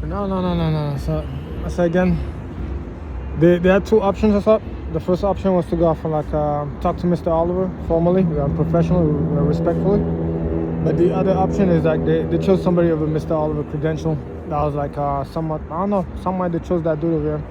No. So again, they had two options. What's up? The first option was to go off and like talk to Mr. Oliver formally, professionally, respectfully. But the other option is like they chose somebody over Mr. Oliver credential. That was like somewhat, I don't know, somewhere they chose that dude over here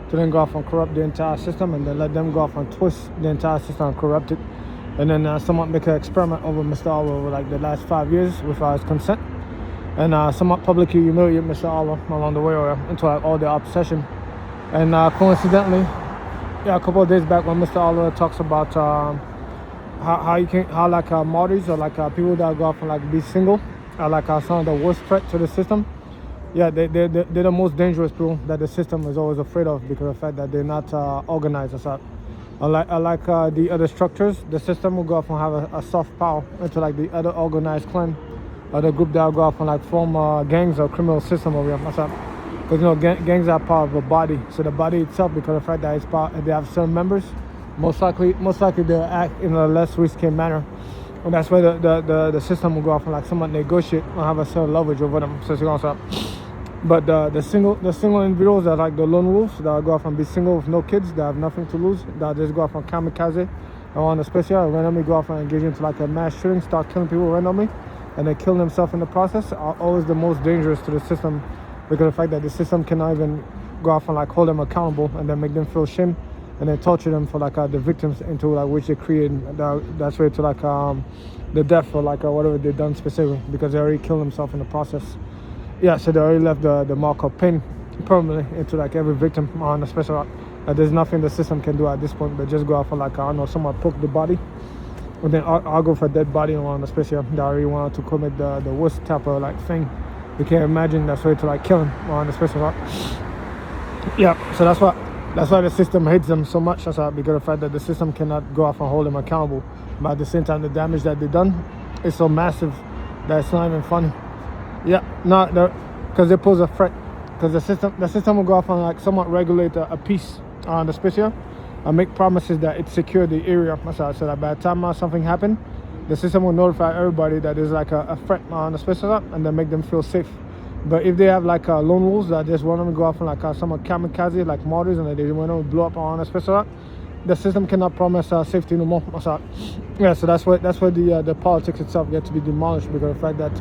to then go off and corrupt the entire system and then let them go off and twist the entire system and corrupt it. And then somewhat make an experiment over Mr. Oliver over like the last 5 years without his consent. And somewhat publicly humiliate Mr. Oliver along the way or into like all the obsession. And coincidentally, yeah, a couple of days back when Mr. Oliver talks about how like martyrs or like people that go off and like be single are like some of the worst threat to the system. Yeah, they're the most dangerous people that the system is always afraid of because of the fact that they're not organized as such. Unlike the other structures, the system will go off and have a soft power into like the other organized clan or the group that will go off and like form gangs or criminal system over here. Because you know gangs are part of a body, so the body itself, because of the fact that it's part, they have certain members, most likely they'll act in a less risky manner. And that's why the system will go off and like somewhat negotiate and have a certain leverage over them. So it's going to But the single individuals that are like the lone wolves that go off and be single with no kids, that have nothing to lose, that just go off on kamikaze or on a special randomly go off and engage into like a mass shooting, start killing people randomly, and they kill themselves in the process, are always the most dangerous to the system because of the fact that the system cannot even go off and like hold them accountable and then make them feel shame and then torture them for like the victims into like which they create. That's way to like the death or like whatever they've done specifically because they already killed themselves in the process. Yeah, so they already left the mark of pain permanently into like every victim on a special. There's nothing the system can do at this point but just go off and like I don't know, someone poke the body and then I'll go for a dead body on a special that already wanted to commit the worst type of like thing. You can't imagine that's way to like kill him on a special. Yeah, so that's why the system hates them so much. That's why, because of the fact that the system cannot go off and hold them accountable. But at the same time, the damage that they've done is so massive that it's not even funny. Yeah, because they pose a threat. Because the system will go off and like somewhat regulate a peace on the special and make promises that it secure the area. So that by the time something happens, the system will notify everybody that there's like a threat on the special and then make them feel safe. But if they have like lone wolves that just want them to go off and like some kamikaze like martyrs and they want to blow up on a special, the system cannot promise safety no more. Yeah, so that's why the politics itself get to be demolished because of the fact that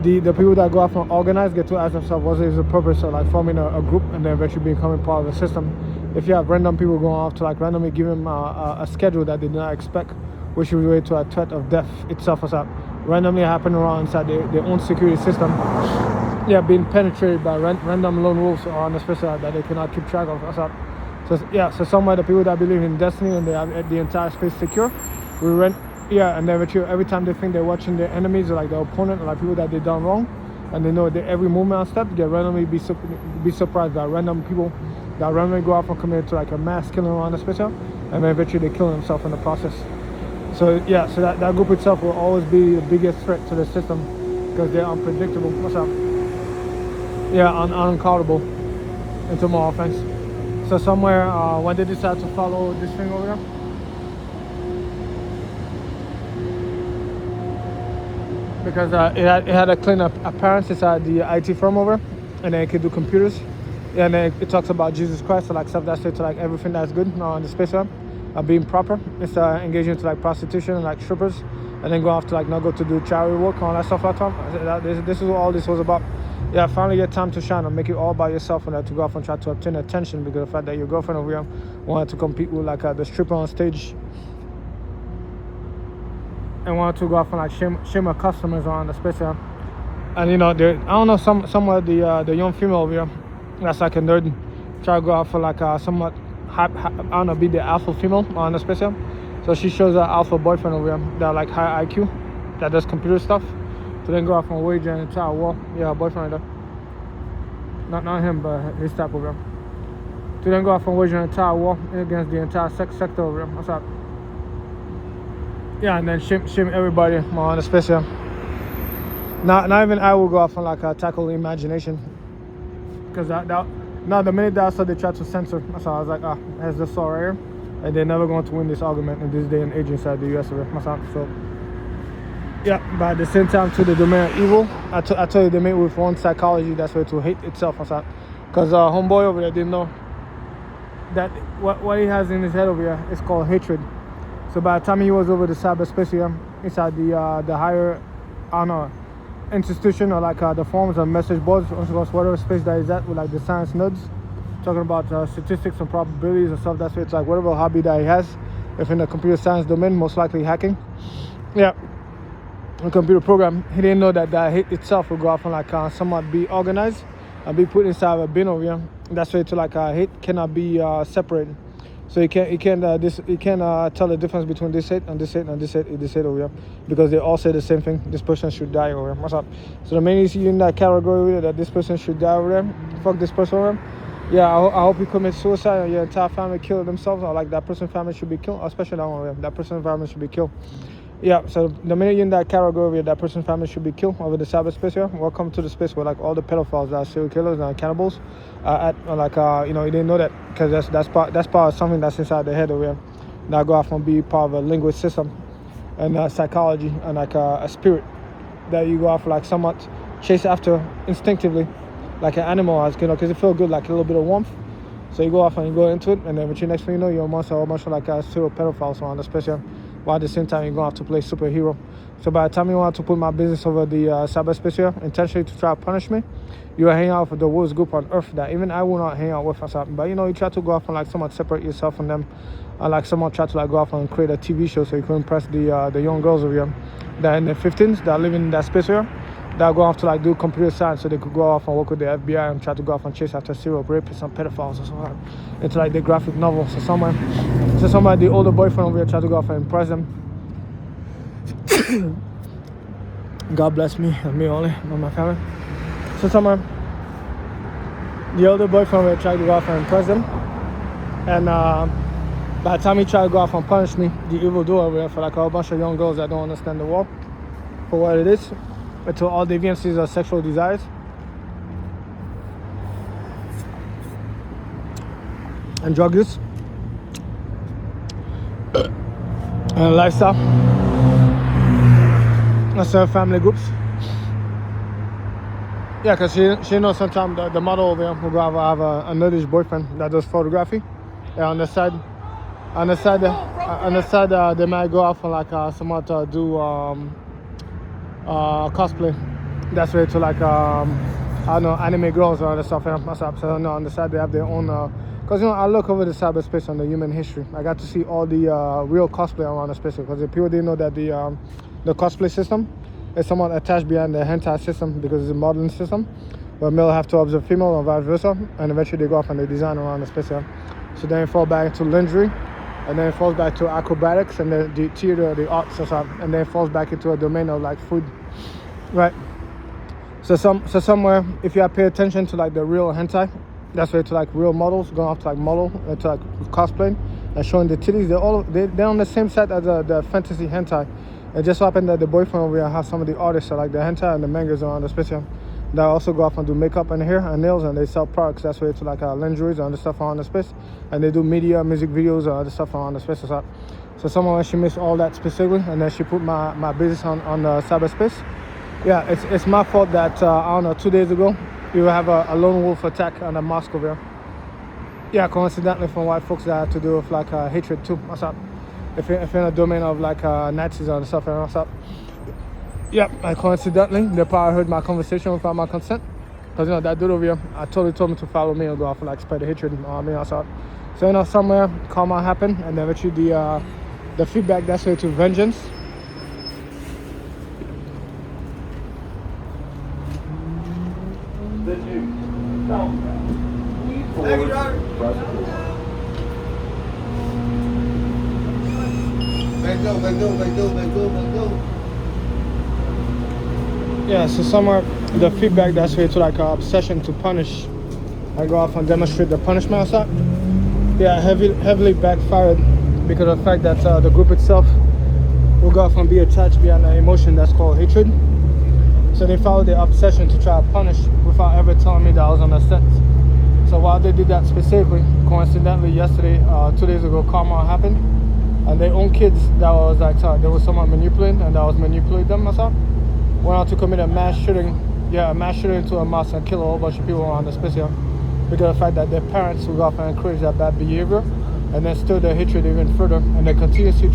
the people that go off and organize get to ask themselves what is the purpose of like forming a group and then eventually becoming part of the system. If you have random people going off to like randomly give them a schedule that they did not expect, which will lead to a threat of death itself as randomly happen around inside their own security system. Yeah, being penetrated by random lone wolves on a special that they cannot keep track of. So somewhere the people that believe in destiny and they have the entire space secure, we rent. Yeah, and every time they think they're watching their enemies or like their opponent or like people that they done wrong, and they know that every movement on step, they randomly be surprised by random people that randomly go off and commit to like a mass killing around the special, and then eventually they kill themselves in the process. So yeah, so that group itself will always be the biggest threat to the system because they're unpredictable. Yeah, uncountable into more offense. So somewhere when they decide to follow this thing over there, because it had a clean appearance inside the IT firm over, and then it could do computers, and then it talks about Jesus Christ, so like stuff that's to like everything that's good on the space realm. Being proper, it's engaging into like prostitution and like strippers, and then go off to like not go to do charity work and all that stuff like that. This is what all this was about. Yeah, finally get time to shine and make it all by yourself and to go off and try to obtain attention because of the fact that your girlfriend over here wanted to compete with like the stripper on stage and wanted to go off and like shame her customers on the space. And you know, I don't know, somewhat the young female over here that's like a nerd try to go off for like somewhat I don't know, be the alpha female on the special. So she shows her alpha boyfriend over here that like high IQ, that does computer stuff, to then go off and wage an entire war. Yeah, boyfriend right there. Not him, but his type over here. To then go off and wage an entire war against the entire sex sector over here. What's up? Yeah, and then shame everybody on the special. Not even I will go off and like tackle the imagination, because now the minute that I saw they tried to censor, so I was like, that's the saw right here, and they're never going to win this argument in this day and age inside the US. So Yeah, but at the same time, to the domain of evil, I told you they made with one psychology. That's why to hate itself, because homeboy over there didn't know that what he has in his head over here is called hatred. So by the time he was over the cyberspace here, inside the higher, I don't know, institution, or like the forums and message boards, or whatever space that is at, with like the science nerds, talking about statistics and probabilities and stuff. That's why it's like whatever hobby that he has, if in the computer science domain, most likely hacking. Yeah, a computer program. He didn't know that hate itself will go off and like somewhat be organized and be put inside of a bin over here. That's why it's like hate cannot be separated. So you can't tell the difference between this hate and this hate and this hate over here, because they all say the same thing. This person should die over here. What's up? So the minute you in that category over there, that this person should die over there, fuck this person over there. Yeah, I hope you commit suicide and your entire family kill themselves, or like that person's family should be killed, especially that one over there. That person's family should be killed. Yeah, so the minute you're in that category, that person's family should be killed over the cyberspace here. Welcome to the space where like all the pedophiles that are serial killers and cannibals you didn't know that, because that's part of something that's inside the head over here. That go off and be part of a linguist system and psychology and like a spirit that you go off like somewhat chase after instinctively, like an animal has, because it feels good, like a little bit of warmth. So you go off and you go into it, and then with you next thing you know, you're a monster, or a bunch of like serial pedophiles on the space here. While at the same time you're gonna have to play superhero. So by the time you want to put my business over the cyberspace here, intentionally to try to punish me, you are hanging out with the worst group on earth that even I will not hang out with or something. But you try to go off and like somewhat separate yourself from them, and like someone try to like go off and create a TV show so you can impress the young girls over here that in their 15s that live in that space here, that go off to like do computer science so they could go off and work with the FBI and try to go off and chase after serial rapists and pedophiles or something into like the graphic novels. So somebody, the older boyfriend over here, try to go off and impress them. God bless me and me only, not my family. So the older boyfriend over here tried to go off and impress them, and by the time he tried to go off and punish me, the evil doer over there, for like a whole bunch of young girls that don't understand the world for what it is, to all deviancies of sexual desires and drug use and lifestyle and certain family groups. Yeah, because she knows sometimes the model over here will go have a nerdish boyfriend that does photography. And on the side they might go off and like somewhat do cosplay. That's way to like I don't know, anime girls or other stuff. So no, on the side they have their own. Because I look over the cyberspace on the human history. I got to see all the real cosplay around the space, because the people didn't know that the cosplay system is somewhat attached behind the hentai system, because it's a modeling system where male have to observe female or vice versa, and eventually they go off and they design around the space. So then it falls back into lingerie, and then it falls back to acrobatics and the theater, the arts or something, and then it falls back into a domain of like food, right? So somewhere, if you have paid attention to like the real hentai, that's where to like real models going off to like model to like cosplaying and showing the titties. They're on the same side as the fantasy hentai. It just happened that the boyfriend over here has some of the artists, so like the hentai and the mangas around the space here, that also go off and do makeup and hair and nails, and they sell products. That's where to like lingerie and other stuff around the space, and they do media, music videos and other stuff around the space. So someone, she missed all that specifically, and then she put my business on the cyberspace. Yeah, it's my fault that I don't know, 2 days ago we will have a lone wolf attack on the mosque over here. Yeah, coincidentally from white folks that had to do with like hatred too. What's up? If you're in a domain of like Nazis and stuff, and what's up? Yeah, and coincidentally they probably heard my conversation without my consent, because that dude over here, I totally told him to follow me and go off and like spread the hatred on me. What's up? So somewhere karma happened, and then eventually the feedback that's way to vengeance. Yeah, so somewhere the feedback that's way to like obsession to punish. I go off and demonstrate the punishment outside. Yeah, heavily backfired, because of the fact that the group itself will go off and be attached behind an emotion that's called hatred. So they followed their obsession to try to punish without ever telling me that I was on a set. So while they did that specifically, coincidentally yesterday, 2 days ago, karma happened. and their own kids that was like there was someone manipulating, and that was manipulating them myself, went out to commit a mass shooting into a mosque and kill a whole bunch of people on the special because of the fact that their parents would go off and encourage that bad behavior and then stir their hatred even further, and they continuously